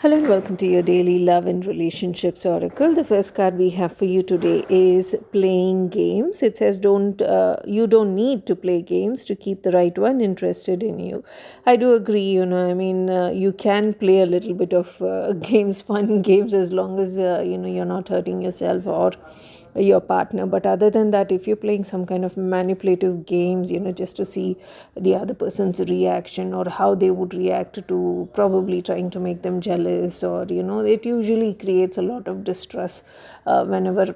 Hello and welcome to your daily love and relationships oracle. The first card we have for you today is playing games. It says you don't need to play games to keep the right one interested in you. I do agree, you can play a little bit of games, fun games, as long as you're not hurting yourself or your partner. But other than that, if you're playing some kind of manipulative games, just to see the other person's reaction or how they would react to probably trying to make them jealous, or it usually creates a lot of distress whenever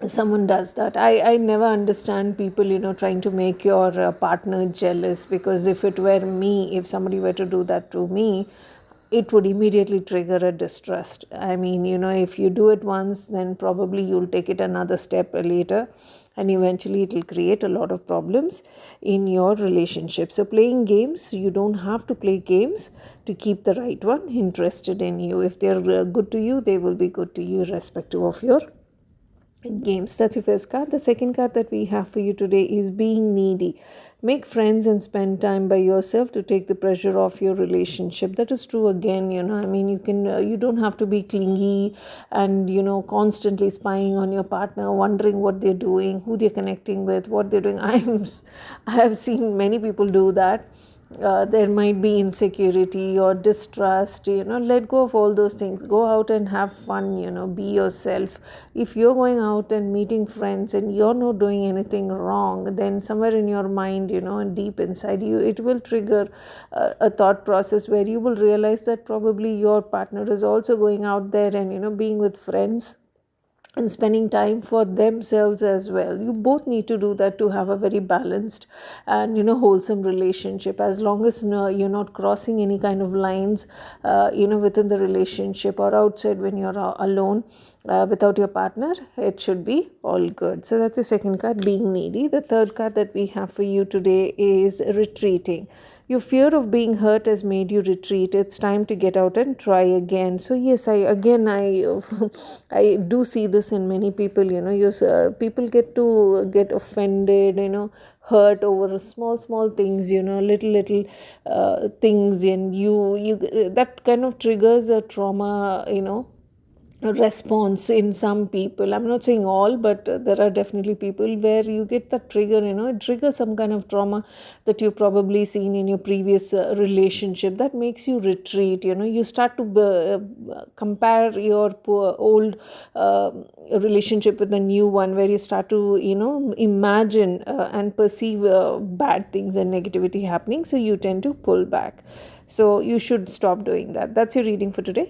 someone does that. I never understand people trying to make your partner jealous, because if it were me, if somebody were to do that to me, it would immediately trigger a distrust. I mean, if you do it once, then probably you'll take it another step later, and eventually it will create a lot of problems in your relationship. So playing games, you don't have to play games to keep the right one interested in you. If they're good to you, they will be good to you irrespective of your games. That's your first card. The second card that we have for you today is being needy. Make friends and spend time by yourself to take the pressure off your relationship. That is true again. You don't have to be clingy and constantly spying on your partner, wondering what they're doing, who they're connecting with, what they're doing. I have seen many people do that. There might be insecurity or distrust. Let go of all those things. Go out and have fun. Be yourself. If you're going out and meeting friends and you're not doing anything wrong, then somewhere in your mind, and deep inside you, it will trigger a thought process where you will realize that probably your partner is also going out there and being with friends and spending time for themselves as well. You both need to do that to have a very balanced and wholesome relationship. As long as you're not crossing any kind of lines within the relationship or outside when you're alone without your partner, it should be all good. So that's the second card, being needy. The third card that we have for you today is retreating. Your fear of being hurt has made you retreat. It's time to get out and try again. So yes, I I do see this in many people. People get offended, hurt over small things, little things, and you that kind of triggers a trauma, a response in some people. I'm not saying all, but there are definitely people where you get that trigger. It triggers some kind of trauma that you've probably seen in your previous relationship, that makes you retreat. You start to compare your poor old relationship with the new one, where you start to imagine and perceive bad things and negativity happening, so you tend to pull back. So you should stop doing that. That's your reading for today.